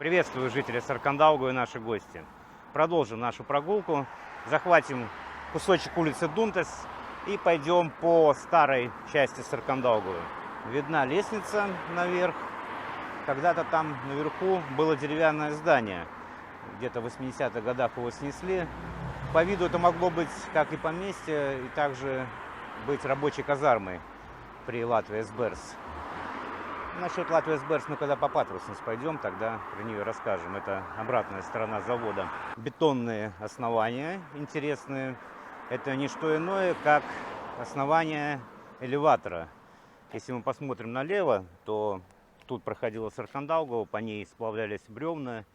Приветствую жителей Саркандаугу и наши гости. Продолжим нашу прогулку, захватим кусочек улицы Дунтес и пойдем по старой части Саркандаугу. Видна лестница наверх. Когда-то там наверху было деревянное здание. Где-то в 80-х годах его снесли. По виду это могло быть как и поместье, и также быть рабочей казармой при Латвии СБРС. Насчет Латвии СБРС мы когда по Патрусенс пойдем, тогда про нее расскажем. Это обратная сторона завода. Бетонные основания интересные. Это не что иное, как основание элеватора. Если мы посмотрим налево, то тут проходила Саркандаугу, по ней сплавлялись бревна.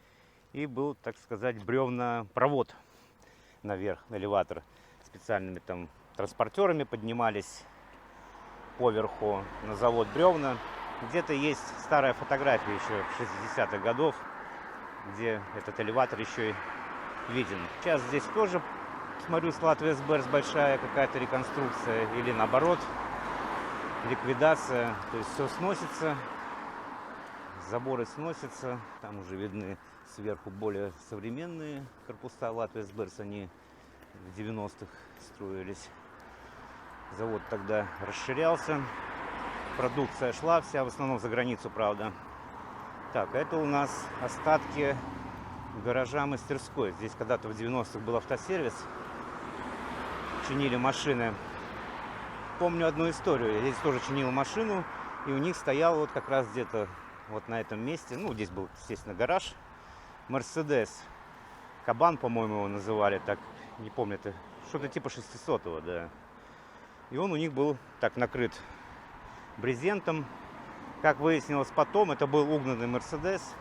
И был, так сказать, бревнопровод наверх, элеватор. Специальными там транспортерами поднимались поверху на завод бревна. Где-то есть старая фотография еще 60-х годов, где этот элеватор еще и виден. Сейчас здесь тоже, смотрю, с Латвии СБРС большая какая-то реконструкция или наоборот ликвидация. То есть все сносится, заборы сносятся, там уже видны сверху более современные корпуса Латвии СБРС, они в 90-х строились. Завод тогда расширялся. Продукция шла вся, в основном за границу, правда. Так, это у нас остатки гаража мастерской. Здесь когда-то в 90-х был автосервис. Чинили машины. Помню одну историю. Я здесь тоже чинил машину. И у них стоял вот как раз где-то вот на этом месте. Ну, здесь был, естественно, гараж. Мерседес. Кабан, по-моему, его называли. Так, не помню, это что-то типа 600-го, да. И он у них был так накрыт брезентом. Как выяснилось потом, это был угнанный Мерседес.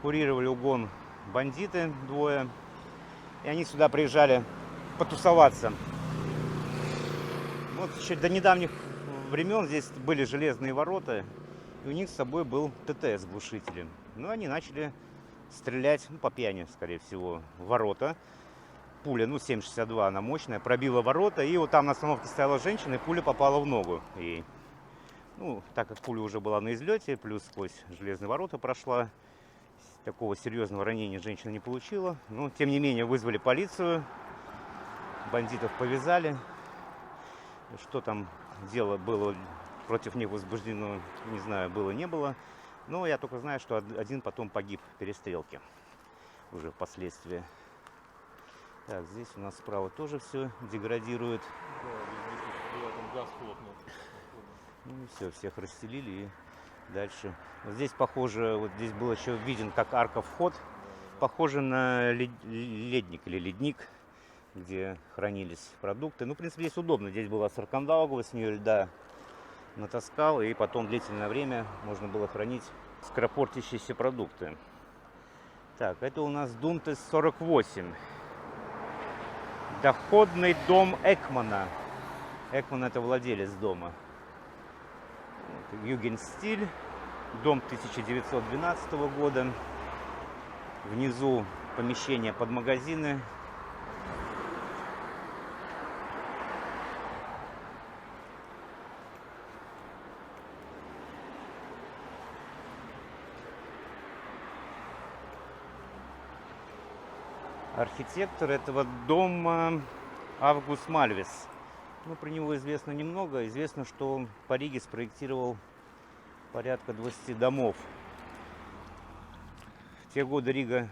Курировали угон бандиты двое. И они сюда приезжали потусоваться. Вот еще до недавних времен здесь были железные ворота. И у них с собой был ТТ с глушителем. Но они начали стрелять, ну, по пьяни, скорее всего, в ворота. Пуля, 7,62, она мощная, пробила ворота. И вот там на остановке стояла женщина, и пуля попала в ногу ей. Ну, так как пуля уже была на излете, плюс сквозь железные ворота прошла, такого серьезного ранения женщина не получила. Но, тем не менее, вызвали полицию, бандитов повязали. Что там дело было против них возбуждено, не знаю, было, не было. Но я только знаю, что один потом погиб в перестрелке уже впоследствии. Так, здесь у нас справа тоже все деградирует. Да, газ хлопнул. Ну все, всех расстелили и дальше. Вот здесь похоже, вот здесь был еще виден как арка вход. Похоже на ледник или ледник, где хранились продукты. Ну, в принципе, здесь удобно. Здесь была Саркандауга, с нее льда натаскал, и потом длительное время можно было хранить скоропортящиеся продукты. Так, это у нас Дунтес 48. Доходный дом Экмана. Экман — это владелец дома. Югенстиль. Дом 1912 года. Внизу помещение под магазины. Архитектор этого дома Август Мальвис. Ну, про него известно немного. Известно, что он по Риге спроектировал порядка 20 домов. В те годы Рига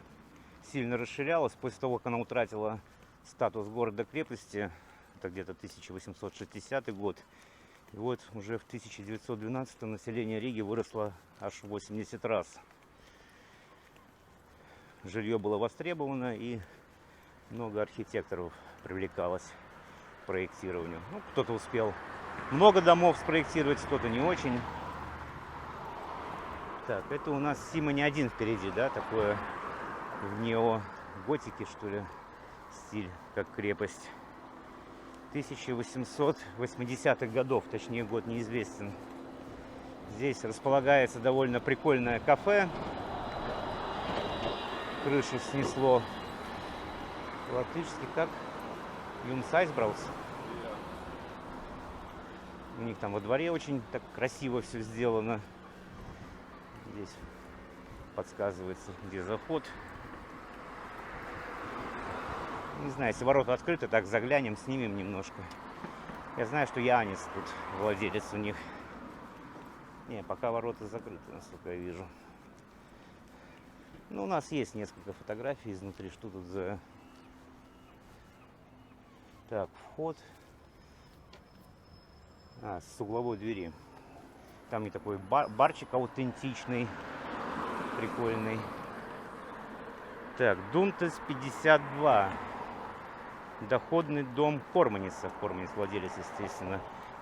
сильно расширялась. После того, как она утратила статус города-крепости, это где-то 1860 год. И вот уже в 1912 население Риги выросло аж в 80 раз. Жилье было востребовано, и много архитекторов привлекалось к проектированию. Ну, кто-то успел много домов спроектировать, кто-то не очень. Так, это у нас Симони-1 впереди, да, такое в неоготике, что ли, стиль, как крепость. 1880-х годов, точнее год неизвестен. Здесь располагается довольно прикольное кафе. Крышу снесло. Латышский как? Юмсайсбраус. У них там во дворе очень так красиво все сделано. Здесь подсказывается, где заход. Не знаю, если ворота открыты, так заглянем, снимем немножко. Я знаю, что Янис тут владелец у них. Не, пока ворота закрыты, насколько я вижу. Ну, у нас есть несколько фотографий изнутри, что тут за... Так, вход. С угловой двери. Там не такой барчик аутентичный, прикольный. Так, Дунтес 52. Доходный дом Корманиса. Корманис владелец, естественно.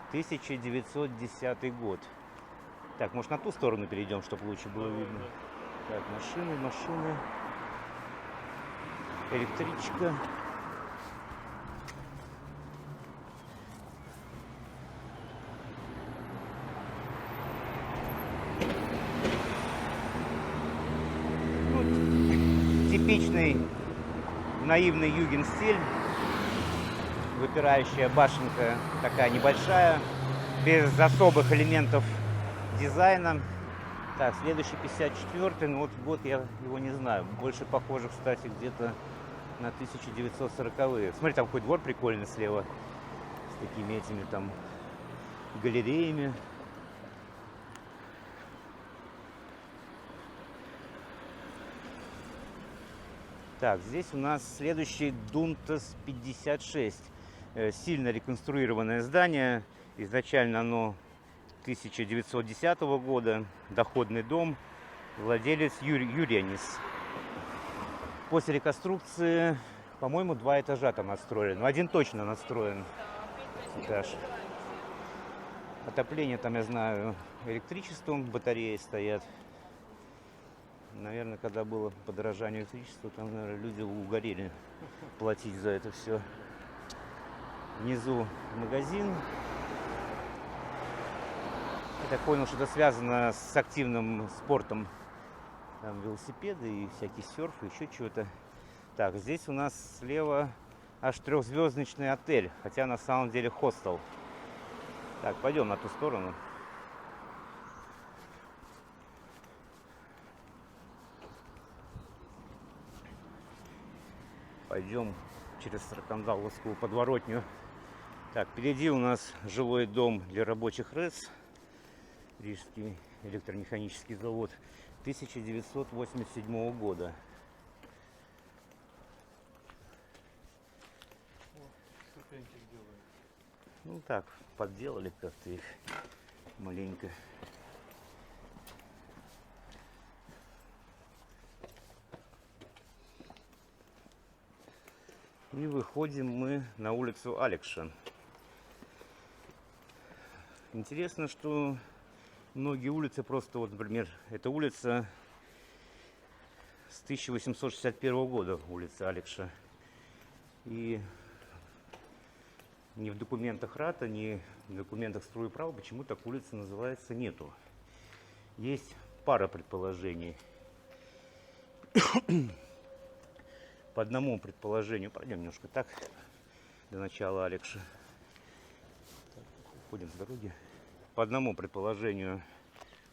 1910 год. Так, может, на ту сторону перейдем, чтобы лучше было видно. Так, машины. Электричка. Типичный наивный югенстиль. Выпирающая башенка такая небольшая, без особых элементов дизайна. Так, следующий 54-й, ну вот год я его не знаю. Больше похоже, кстати, где-то на 1940-е. Смотри, там какой двор прикольный слева. С такими этими там галереями. Так, здесь у нас следующий Дунтес 56. Сильно реконструированное здание. Изначально оно 1910 года. Доходный дом. Владелец Юрьянис. После реконструкции, по-моему, 2 этажа там отстроили. Ну, один точно настроен этаж. Отопление там, я знаю, электричеством, батареи стоят. Наверное, когда было подорожание электричества, там, наверное, люди угорели платить за это все. Внизу магазин. Я так понял, что это связано с активным спортом. Там велосипеды и всякий серф, и еще чего-то. Так, здесь у нас слева аж 3-звездочный отель, хотя на самом деле хостел. Так, пойдем на ту сторону. Пойдем через Саркандаловскую подворотню. Так, впереди у нас жилой дом для рабочих РЭС. Рижский электромеханический завод 1987 года. Ступеньки сделали. Ну так, подделали как-то их маленько. И выходим мы на улицу Алекша. Интересно, что многие улицы просто, вот, например, эта улица с 1861 года, улица Алекша. И ни в документах РАТа, ни в документах стройправа почему так улица называется нету. Есть пара предположений. По одному предположению, пройдем немножко так, до начала Алекша. Так, уходим с дороги. По одному предположению,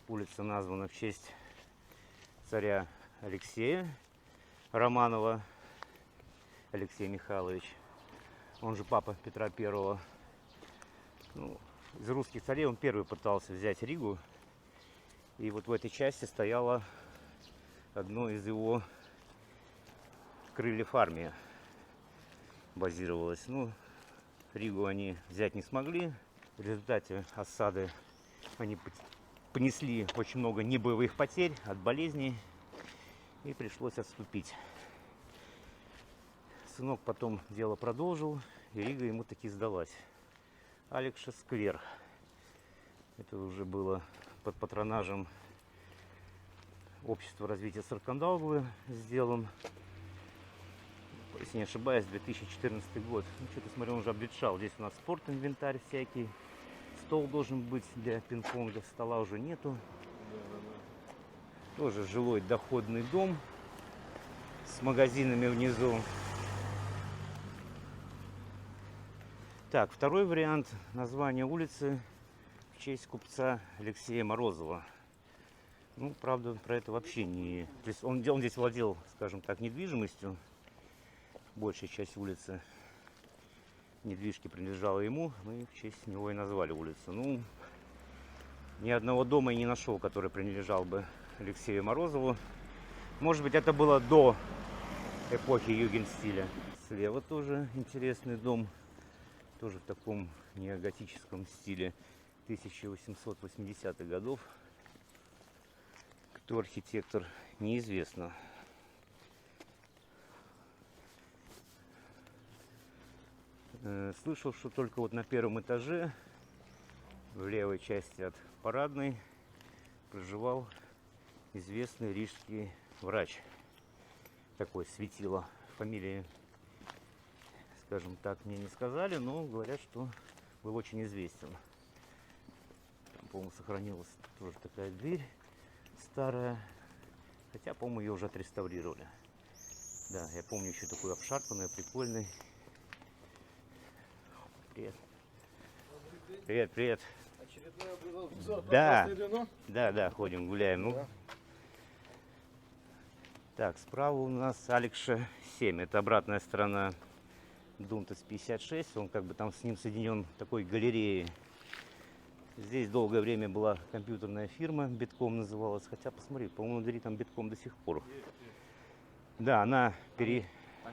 улица названа в честь царя Алексея Романова, Алексей Михайлович, он же папа Петра Первого. Ну, из русских царей он первый пытался взять Ригу. И вот в этой части стояло одно из его крыльев армии, базировалось. Ну, Ригу они взять не смогли. В результате осады они понесли очень много небоевых потерь от болезней и пришлось отступить. Сынок потом дело продолжил, и Рига ему таки сдалась. Алекша сквер. Это уже было под патронажем Общества развития Саркандаугавы сделан. Если не ошибаюсь, 2014 год. Ну, что-то, смотрю, он уже обветшал. Здесь у нас спорт-инвентарь всякий. Стол должен быть для пинг-понга. Стола уже нету. Тоже жилой доходный дом с магазинами внизу. Так, второй вариант названия улицы в честь купца Алексея Морозова. Ну, правда, про это вообще не... То есть он здесь владел, скажем так, недвижимостью. Большая часть улицы недвижки принадлежала ему. Мы в честь него и назвали улицу. Ну, ни одного дома я не нашел, который принадлежал бы Алексею Морозову. Может быть, это было до эпохи югенстиля. Слева тоже интересный дом. Тоже в таком неоготическом стиле 1880-х годов. Кто архитектор, неизвестно. Слышал, что только вот на первом этаже, в левой части от парадной, проживал известный рижский врач. Такой светило. Фамилии, скажем так, мне не сказали, но говорят, что был очень известен. Там, по-моему, сохранилась тоже такая дверь старая. Хотя, по-моему, ее уже отреставрировали. Да, я помню еще такой обшарпанный, прикольный. Привет. Привет, привет. Очередной обзор. Да. Вино? Да, ходим, гуляем. Ну. Да. Так, справа у нас Алекша 7. Это обратная сторона Дунтас 56. Он как бы там с ним соединен такой галереей. Здесь долгое время была компьютерная фирма, Битком называлась. Хотя, посмотри, по-моему, на двери там Битком до сих пор. Есть. Да, она Они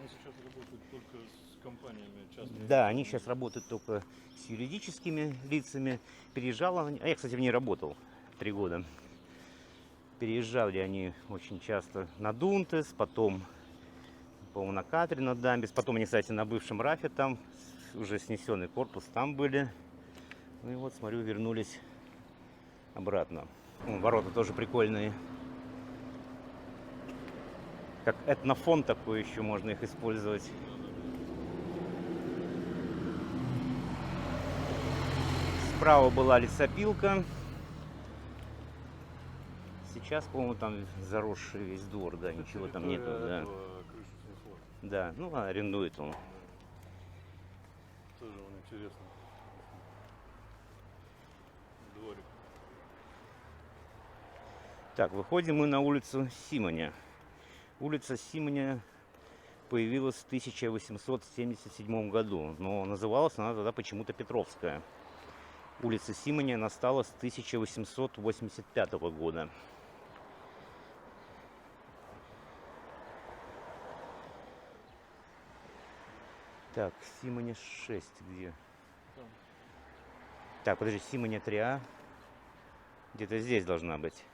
сейчас работают только с компаниями частными. Да, они сейчас работают только с юридическими лицами. Переезжала, а я, кстати, в ней работал 3 года. Переезжали они очень часто на Дунтес, потом, по-моему, на Катри, на Дамбис. Потом они, кстати, на бывшем РАФе, там уже снесенный корпус, там были. Ну и вот, смотрю, вернулись обратно. Ворота тоже прикольные. Как этнофон такой еще можно их использовать. Справа была лесопилка. Сейчас, по-моему, там заросший весь двор, да, ничего там нету. Да. Крышу снесло. Да, ну арендует он. Тоже он интересный. Дворик. Так, выходим мы на улицу Симоня. Улица Симоня появилась в 1877 году, но называлась она тогда почему-то Петровская. Улица Симоня настала с 1885 года. Так, Симоня 6 где? Там. Так, подожди, Симоня 3А. Где-то здесь должна быть.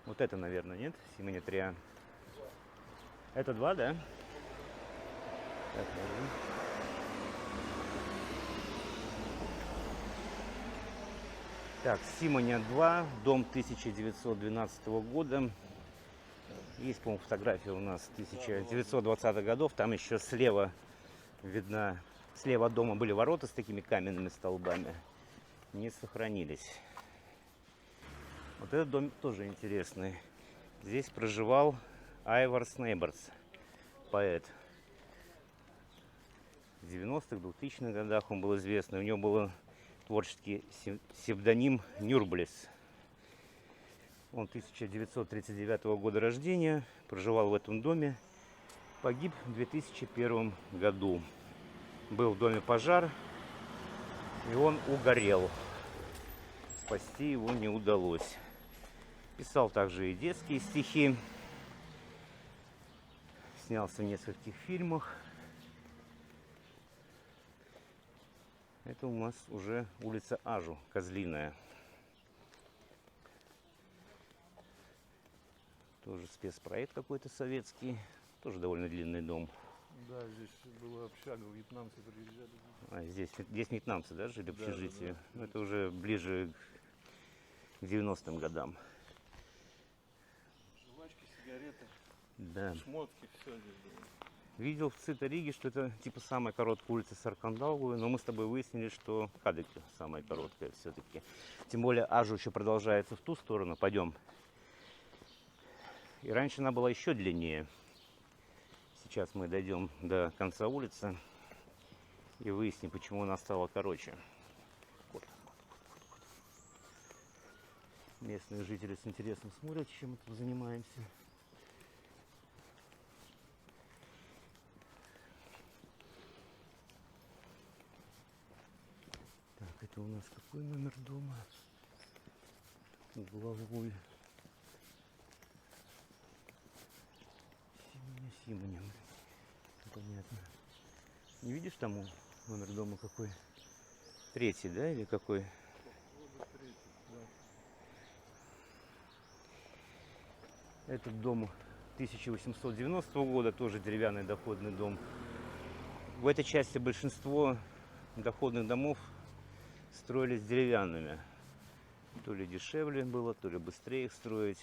Вот это, наверное, нет? Симоня 3А. Это 2, да? Так, подожди. Так, Симоня 2, дом 1912 года. Есть, по-моему, фотография у нас 1920-х годов. Там еще слева видно, слева от дома были ворота с такими каменными столбами. Не сохранились. Вот этот дом тоже интересный. Здесь проживал Айвар Снейберс, поэт. В 90-х, 2000-х годах он был известный. У него был творческий псевдоним Нюрблес. Он 1939 года рождения, проживал в этом доме, погиб в 2001 году. Был в доме пожар, и он угорел. Спасти его не удалось. Писал также и детские стихи. Снялся в нескольких фильмах. Это у нас уже улица Ажу, Козлиная. Тоже спецпроект какой-то советский. Тоже довольно длинный дом. Да, здесь была общага, вьетнамцы приезжали. А здесь вьетнамцы, да, жили в Да, общежитии? да. Ну, это уже ближе к 90-м годам. Жвачки, сигареты, Да. шмотки, все здесь было. Видел в Цита Риге, что это типа самая короткая улица Саркандаугавы, но мы с тобой выяснили, что Кадыки самая короткая все-таки. Тем более Ажу еще продолжается в ту сторону. Пойдем. И раньше она была еще длиннее. Сейчас мы дойдем до конца улицы и выясним, почему она стала короче. Местные жители с интересом смотрят, чем мы тут занимаемся. Так, это у нас какой номер дома? Угловой. Симонем. Понятно. Не видишь там номер дома какой? Третий, да, или какой? Этот дом 1890 года, тоже деревянный доходный дом. В этой части большинство доходных домов строились деревянными. То ли дешевле было, то ли быстрее их строить.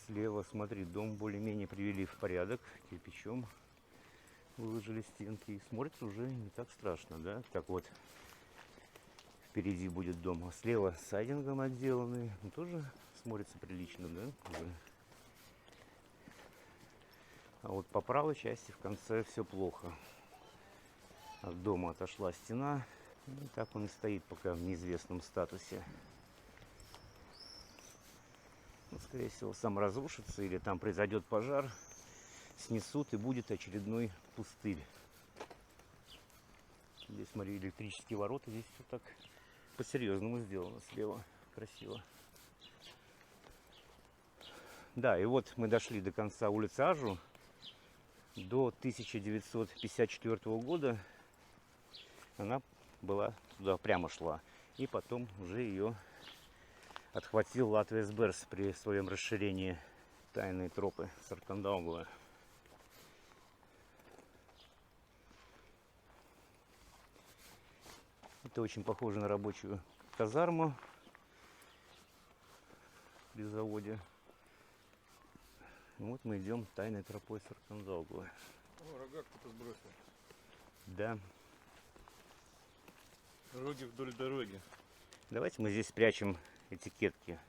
Слева, смотри, дом более-менее привели в порядок, кирпичом выложили стенки, и смотрится уже не так страшно, да? Так вот, впереди будет дом, а слева сайдингом отделанный, ну, тоже смотрится прилично, да? Уже. А вот по правой части в конце все плохо. От дома отошла стена, и так он и стоит пока в неизвестном статусе. Ну, скорее всего, сам разрушится или там произойдет пожар, снесут и будет очередной пустырь. Здесь, смотри, электрические ворота, здесь все так по-серьезному сделано слева, красиво. Да, и вот мы дошли до конца улицы Ажу. До 1954 года она была туда прямо шла. И потом уже ее отхватил Латвия Берс при своем расширении тайной тропы Саркандаугавы. Это очень похоже на рабочую казарму при заводе. Вот мы идем тайной тропой Саркандаугавы. О, рога кто-то сбросил. Да. Роги вдоль дороги. Давайте мы здесь спрячем этикетки.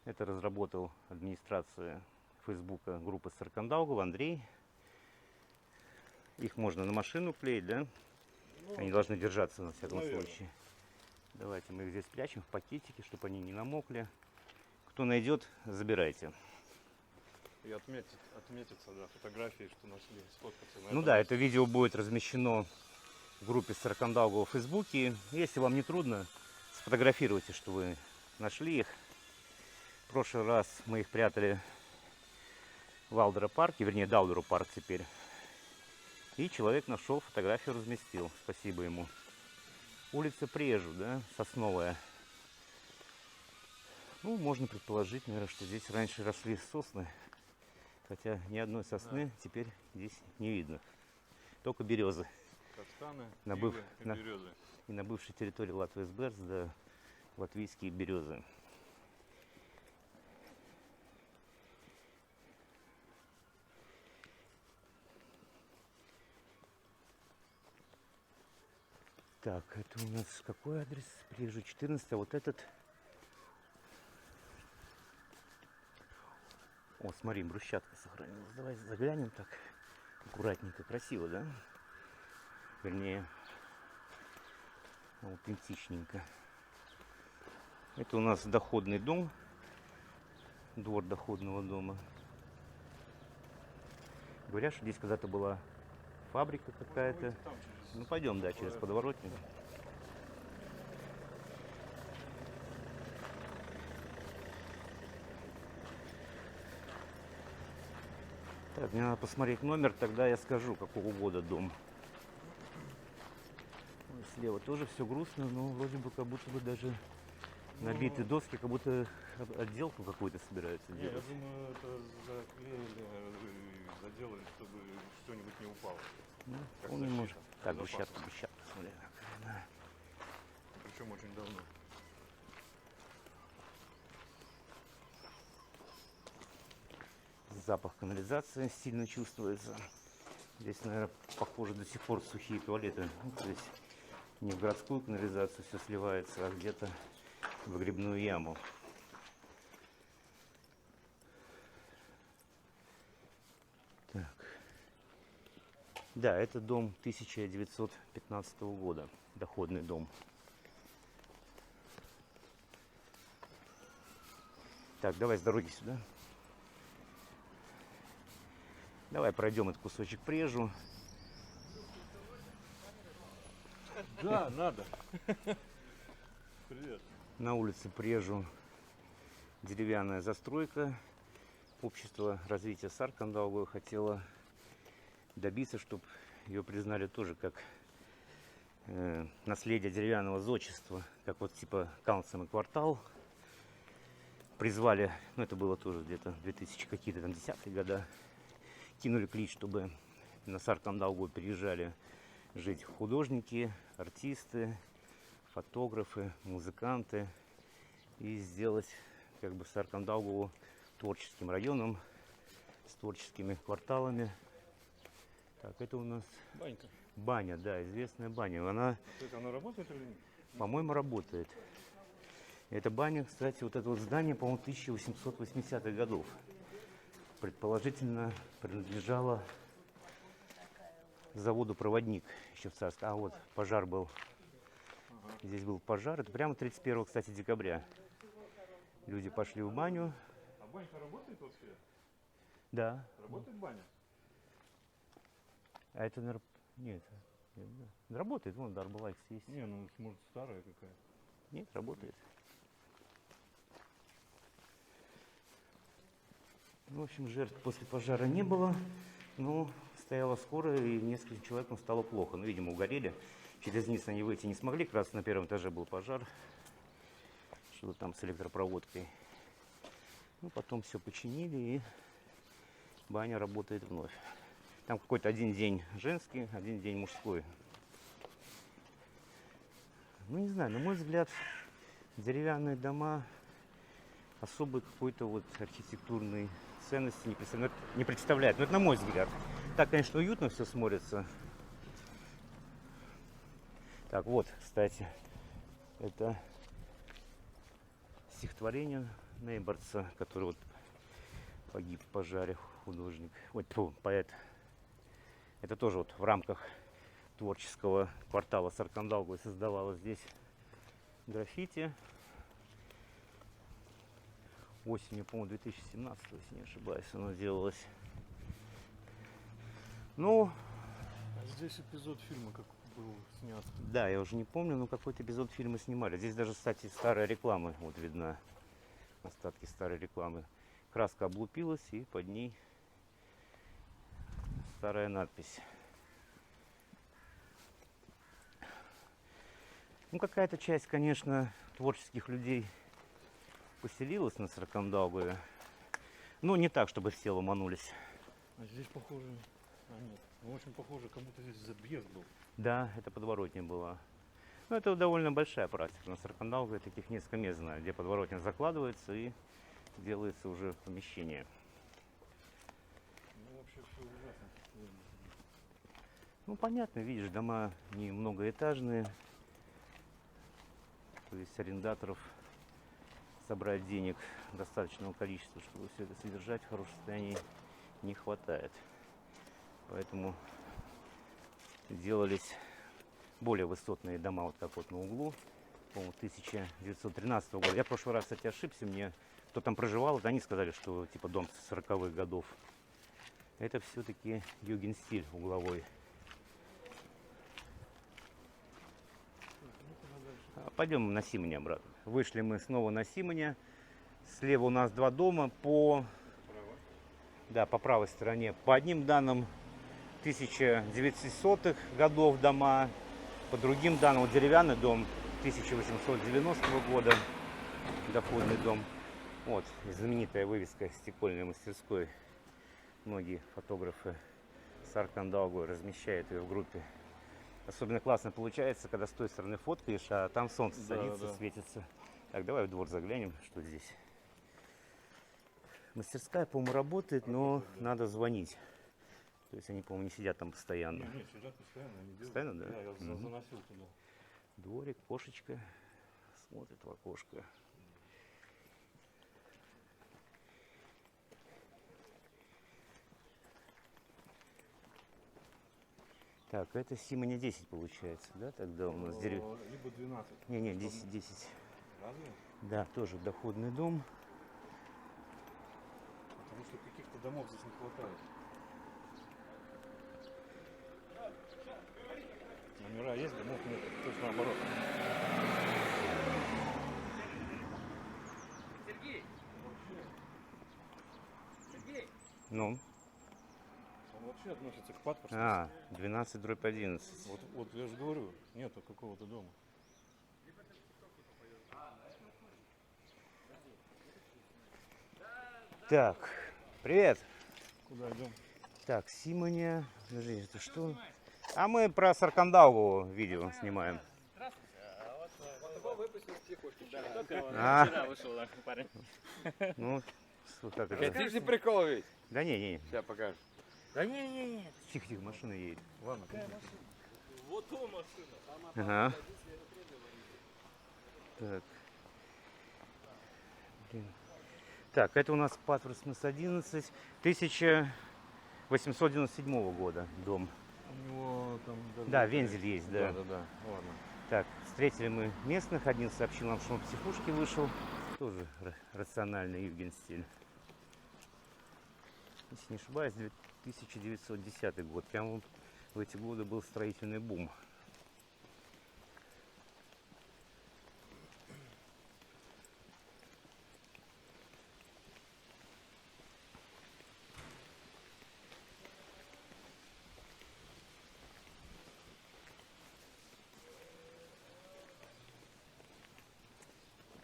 Это разработал администрация Фейсбука группы Саркандаугава Андрей. Их можно на машину клеить, да? Ну, Они должны держаться на всяком наверное. случае. Давайте мы их здесь спрячем в пакетике, чтобы они не намокли. Кто найдет, забирайте. И отметиться, да, фотографии, что нашли, сфоткаться. Ну да, это видео будет размещено в группе Саркандаугава в Фейсбуке. Если вам не трудно, сфотографируйте, что вы нашли их. В прошлый раз мы их прятали в Алдера парке, вернее, Даудеру парк теперь. И человек нашел, фотографию разместил. Спасибо ему. Улица Прежу, да, Сосновая. Ну, можно предположить, наверное, что здесь раньше росли сосны. Хотя ни одной сосны теперь здесь не видно. Только березы. Каштаны, На ивы быв- и на- березы. И на бывшей территории Латвии Берс, да, латвийские березы. Так, это у нас какой адрес? Прежу 14, а вот этот... О, смотри, брусчатка сохранилась. Давай заглянем так аккуратненько, красиво, да? Вернее, аутентичненько. Это у нас доходный дом, двор доходного дома. Говорят, что здесь когда-то была фабрика какая-то. Там через... Ну пойдем, да, через подворотню. Так, мне надо посмотреть номер, тогда я скажу, какого года дом. Ой, слева тоже все грустно, но вроде бы как будто бы даже набиты доски, как будто отделку какую-то собираются Не, я делать. думаю, это заклеили, заделали, чтобы что-нибудь не упало. Ну, как он не защита, может. Так, безопасность. брусчатка, смотри. какая, да. Причем очень давно. Запах канализации сильно чувствуется. Здесь, наверное, похоже до сих пор сухие туалеты. Ну, то есть не в городскую канализацию все сливается, а где-то в выгребную яму. Так. Да, это дом 1915 года, доходный дом. Так, давай с дороги сюда. Давай пройдем этот кусочек прежу. Да, надо. Привет. На улице Прежу деревянная застройка. Общество развития Саркандаугавы хотело добиться, чтобы ее признали тоже как наследие деревянного зодчества, как вот типа Каунсен квартал. Призвали, ну это было тоже где-то 2000 какие-то там 10-е года, кинули клич, чтобы на Саркандаугаву переезжали жить художники, артисты, фотографы, музыканты, и сделать как бы Саркандаугаву творческим районом с творческими кварталами. Так, это у нас Банька. баня, да, известная баня. Она, Кстати, она работает или нет? по-моему, работает. Эта баня, кстати, вот это вот здание, по-моему, 1880-х годов. Предположительно, принадлежало заводу «Проводник» еще в царстве. А вот пожар был. Здесь был пожар. Это прямо 31, кстати, декабря. Люди пошли в баню. А банька работает вообще? Да. Работает баня? А это, наверное, нет. Работает. Вон, Дарбалайкс есть. Не, ну может старая какая-то. Нет, работает. В общем, жертв после пожара не было. Но стояла скорая, и нескольким человекам стало плохо. Ну, видимо, угорели. Через низ они выйти не смогли. Как раз на первом этаже был пожар. Что-то там с электропроводкой. Ну, потом все починили, и баня работает вновь. Там какой-то один день женский, один день мужской. Ну, не знаю, на мой взгляд, деревянные дома особой какой-то вот архитектурной ценности не представляют. Но это на мой взгляд. Так, конечно, уютно все смотрится. Так, вот, кстати, это стихотворение Нейборца, который вот погиб в пожаре, художник, ой, тьфу, поэт. Это тоже вот в рамках творческого квартала Саркандаугавы создавалось здесь граффити. Осенью, по-моему, 2017, если не ошибаюсь, оно делалось. Ну, А здесь эпизод фильма как был снят. да, я уже не помню, но какой-то эпизод фильма снимали. Здесь даже, кстати, старая реклама, вот видна, остатки старой рекламы. Краска облупилась, и под ней старая надпись. Ну, какая-то часть, конечно, творческих людей поселилась на Саркандаугаве. Но не так, чтобы все ломанулись. А здесь похоже... А нет, ну очень похоже, как будто здесь забъезд был. Да, это подворотня была. Ну, это довольно большая практика. На Саркандаугаве таких несколько мест знаю, где подворотня закладывается и делается уже помещение. Ну вообще все ужасно. Ну, понятно, видишь, дома не многоэтажные. То есть арендаторов собрать денег достаточного количества, чтобы все это содержать в хорошем состоянии, не хватает. Поэтому делались более высотные дома, вот так вот на углу, по-моему, 1913 года. Я в прошлый раз, кстати, ошибся, мне кто там проживал, вот они сказали, что типа дом 40-х годов. Это все-таки югенстиль угловой. Пойдем на Симоне обратно. Вышли мы снова на Симоне. Слева у нас два дома по правой стороне. По одним данным 1900-х годов дома, по другим данным вот деревянный дом 1890 года, доходный дом. Вот знаменитая вывеска стекольной мастерской. Многие фотографы Саркандаугавы размещают ее в группе. Особенно классно получается, когда с той стороны фоткаешь, а там солнце садится, светится. Так, давай в двор заглянем, что здесь. Мастерская, по-моему, работает, но надо звонить. То есть они, по-моему, не сидят там постоянно. Нет, сидят постоянно, они делают. Постоянно, да? Да, я заносил туда. Дворик, кошечка смотрит в окошко. Так, это Симоня 10 получается, да, тогда у нас дерев... Либо 12. Не, 10. Разве? Да, тоже доходный дом. Потому что каких-то домов здесь не хватает. Номера есть, домов нет. То есть наоборот. Ну, Он вообще относится к паспорту. 12/11. Вот я же говорю, нету какого-то дома. Так, привет. Куда идем? Так, Симоня. Подожди, это что? А мы про Саркандаугу видео снимаем. А, Вчера вышел нахуй парень. ну, как это? Хотите прикол ведь? Да не. Сейчас покажешь. Да не. Тихо, машина едет. Ладно, Вот то машина. Ага. Так. Блин. Так, это у нас паспорт с 11 1897 года дом. у него там... Да, вензель есть, да. Да. Ладно. Так, встретили мы местных. Один сообщил нам, что он в психушке вышел. Тоже рациональный югенстиль. Если не ошибаюсь, 1910 год. Прям вот в эти годы был строительный бум.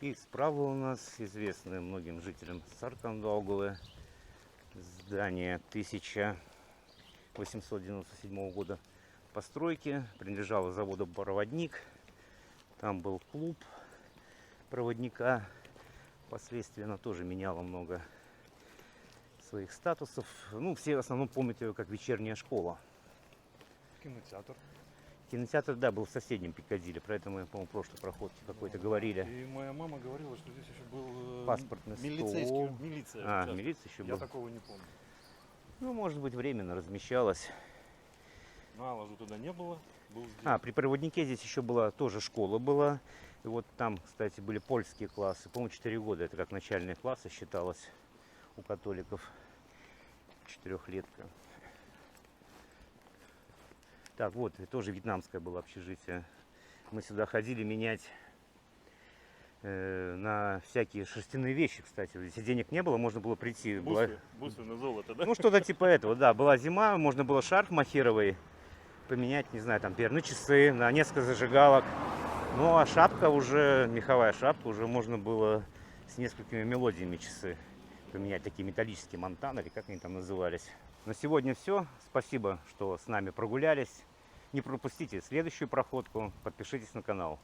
И справа у нас известное многим жителям Саркандаугавы здание 1897 года постройки. Принадлежало заводу «Проводник». Там был клуб проводника. Впоследствии она тоже меняла много своих статусов. Ну, все в основном помнят ее как вечерняя школа. Кинотеатр. Кинотеатр, да, был в соседнем Пикадилли. Про это мы, по-моему, в прошлой проходке какой-то говорили. И моя мама говорила, что здесь еще был Паспортный милицейский, стол. милиция. А, участвовала. милиция еще Я была. такого не помню. Ну, может быть, временно размещалась. Налажу туда не было. Был здесь. При проводнике здесь еще была тоже школа была. И вот там, кстати, были польские классы. По-моему, 4 года. Это как начальные классы считалось у католиков. 4-летка. Так, вот, и тоже вьетнамское было общежитие. Мы сюда ходили менять на всякие шерстяные вещи, кстати. Если денег не было, можно было прийти. Бусы на золото, да? Ну, что-то типа этого, да. Была зима, можно было шарф махеровый поменять, не знаю, там, например, на часы, на несколько зажигалок. Ну, а шапка уже, меховая шапка, уже можно было с несколькими мелодиями часы поменять, такие металлические монтаны, или как они там назывались. На сегодня все. Спасибо, что с нами прогулялись. Не пропустите следующую проходку. Подпишитесь на канал.